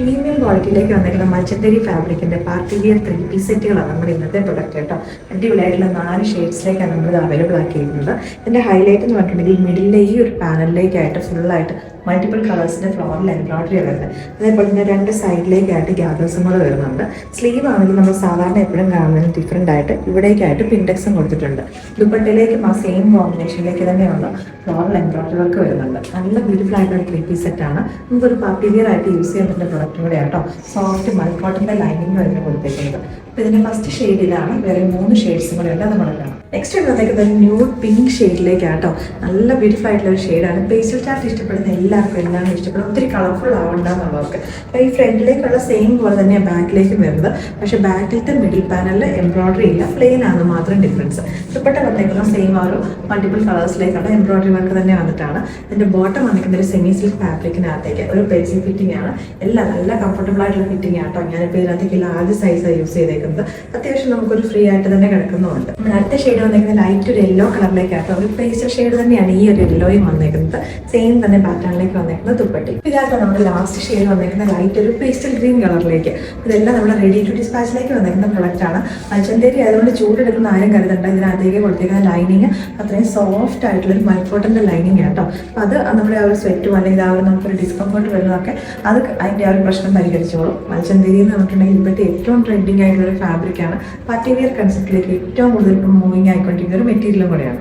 Premium ക്വാളിറ്റിയിലേക്ക് വന്നിരിക്കുന്ന മൾച്ചന്തേരി ഫാബ്രിക്കിന്റെ party wear 3 piece സെറ്റുകളാണ് നമ്മുടെ ഇന്നത്തെ പ്രൊഡക്റ്റ് കേട്ടോ. അടിപൊളിയായിട്ടുള്ള 4 ഷെയ്ഡ്സിലേക്കാണ് നമ്മളിത് അവൈലബിൾ ആക്കിയിരിക്കുന്നത്. ഇതിന്റെ ഹൈലൈറ്റ് എന്ന് പറഞ്ഞിട്ടുണ്ടെങ്കിൽ മിഡിലെ ഈ ഒരു പാനലിലേക്കായിട്ട് ഫുള്ളായിട്ട് മൾട്ടിപ്പിൾ കളേഴ്സിന്റെ ഫ്ലോറൽ എംബ്രോയിഡറി വരുന്നത്. അതേപോലെ തന്നെ 2 സൈഡിലേക്കായിട്ട് ഗ്യാദേഴ്സും കൂടെ വരുന്നുണ്ട്. സ്ലീവ് ആണെങ്കിൽ നമ്മൾ സാധാരണ എപ്പോഴും കാണുന്നതിന് ഡിഫറെൻ്റ് ആയിട്ട് ഇവിടേക്കായിട്ട് പിൻഡെക്സും കൊടുത്തിട്ടുണ്ട്. ദുപ്പട്ടയിലേക്കും ആ സെയിം കോമ്പിനേഷനിലേക്ക് തന്നെയുള്ള ഫ്ലോറൽ എംബ്രോയിഡറി വർക്ക് വരുന്നുണ്ട്. നല്ല ബ്യൂട്ടിഫുൾ ആയിട്ടുള്ള 3 പീസ് സെറ്റാണ്. നമുക്കൊരു പാർട്ടി വിയർ ആയിട്ട് യൂസ് ചെയ്യാൻ പറ്റുന്ന പ്രൊഡക്റ്റും കൂടെ ആട്ടോ. സോഫ്റ്റ് മൽക്കോട്ടൻ്റെ ലൈനിങ് വരുന്ന കൊടുത്തിരിക്കുന്നത്. അപ്പോൾ ഇതിൻ്റെ ഫസ്റ്റ് ഷെയ്ഡിലാണ്, വേറെ 3 ഷെയ്ഡ്സും കൂടെ ഉണ്ട്. അത് നമ്മൾ കാണാം. നെക്സ്റ്റ് വന്നേക്കുന്നത് ന്യൂഡ് പിങ്ക് ഷെയ്ഡിലേക്കാട്ടോ. നല്ല ബ്യൂട്ടിഫുൾ ആയിട്ടുള്ള ഒരു ഷെയ്ഡാണ്. പേസ്റ്റൽ ചാർട്ട് ഇഷ്ടപ്പെടുന്ന എല്ലാവർക്കും എല്ലാം ഇഷ്ടപ്പെടും. ഒത്തിരി കളർഫുൾ ആവണ്ടെന്നുള്ളവർക്ക്. അപ്പോൾ ഈ ഫ്രണ്ടിലേക്കുള്ള സെയിം പോലെ തന്നെയാണ് ബാക്കിലേക്കും വരുന്നത്. പക്ഷേ ബാക്കിലത്തെ മിഡിൽ പാനലിൽ എംബ്രോയിഡറി ഇല്ല, പ്ലെയിൻ ആണ് മാത്രം ഡിഫറൻസ്. ദുപ്പട്ട വന്നേക്കുന്ന സെയിം ആ ഒരു മൾട്ടിപ്പിൾ കളേഴ്സിലേക്കുള്ള എംബ്രോയിഡറി വർക്ക് തന്നെ വന്നിട്ടാണ്. ഇതിൻ്റെ ബോട്ടം വന്നിരിക്കുന്ന ഒരു സെമി സിൽക്ക് ഫാബ്രിക്കിനകത്തേക്ക് ഒരു പെൻസിൽ ഫിറ്റിംഗ് ആണ്. എല്ലാം നല്ല കംഫർട്ടബിൾ ആയിട്ടുള്ള ഫിറ്റിംഗ് ആട്ടോ. ഞാനിപ്പോൾ ഇതിനകത്തേക്ക് ലാർജ് സൈസാണ് യൂസ് ചെയ്തേക്കുന്നത്. അത്യാവശ്യം നമുക്കൊരു ഫ്രീ ആയിട്ട് തന്നെ കിടക്കുന്നുണ്ട്. അടുത്ത ഷെയ്ഡ് വന്നേക്കുന്നത് ലൈറ്റ് ഒരു യെല്ലോ കളറിലേക്കാട്ടോ. ഒരു പേസ്റ്റൽ ഷെയ്ഡ് തന്നെയാണ് ഈ ഒരു യെല്ലോയും വന്നേക്കുന്നത്. സെയിം തന്നെ പാറ്റേണിലേക്ക് വന്നേക്കുന്നത് ദുപ്പട്ടി. ഇതാട്ടോ നമ്മുടെ ലാസ്റ്റ് ഷെയ്ഡ് വന്നേക്കുന്ന ലൈറ്റ് ഒരു പേസ്റ്റൽ ഗ്രീൻ കളറിലേക്ക്. ഇതെല്ലാം നമ്മുടെ റെഡി ടു ഡിസ്പാച്ചിലേക്ക് വന്നേക്കുന്ന പ്രൊഡക്റ്റ് ആണ്. മൾച്ചന്തേരി ആയതുകൊണ്ട് ചൂടെടുക്കുന്ന ആരും കരുതണ്ട. ഇതിനകത്തേക്ക് കൊടുത്തേക്കുന്ന ലൈനിങ് അത്രയും സോഫ്റ്റ് ആയിട്ടുള്ള ഒരു മൽക്കോട്ടൻ്റെ ലൈനിങ് ആട്ടോ. അപ്പോൾ അത് നമ്മുടെ ആ ഒരു സ്വെറ്റും അല്ലെങ്കിൽ ആ ഒരു നമുക്കൊരു ഡിസ്കംഫർട്ട് വരുന്നതൊക്കെ അത് അതിൻ്റെ ആ ഒരു പ്രശ്നം പരിഹരിച്ചോളും. മൾച്ചന്തേരി എന്ന് പറഞ്ഞിട്ടുണ്ടെങ്കിൽ ഇപ്പോഴത്തെ ഏറ്റവും ട്രെൻഡിങ് ആയിട്ടുള്ള ഒരു ഫാബ്രിക്കാണ്. പാർട്ടി വിയർ കൺസെപ്റ്റിലേക്ക് ഏറ്റവും കൂടുതൽ ഇപ്പോൾ മൂവിങ് ആയിക്കൊണ്ടിരിക്കുന്ന ഒരു മെറ്റീരിയലും കൂടെയാണ്.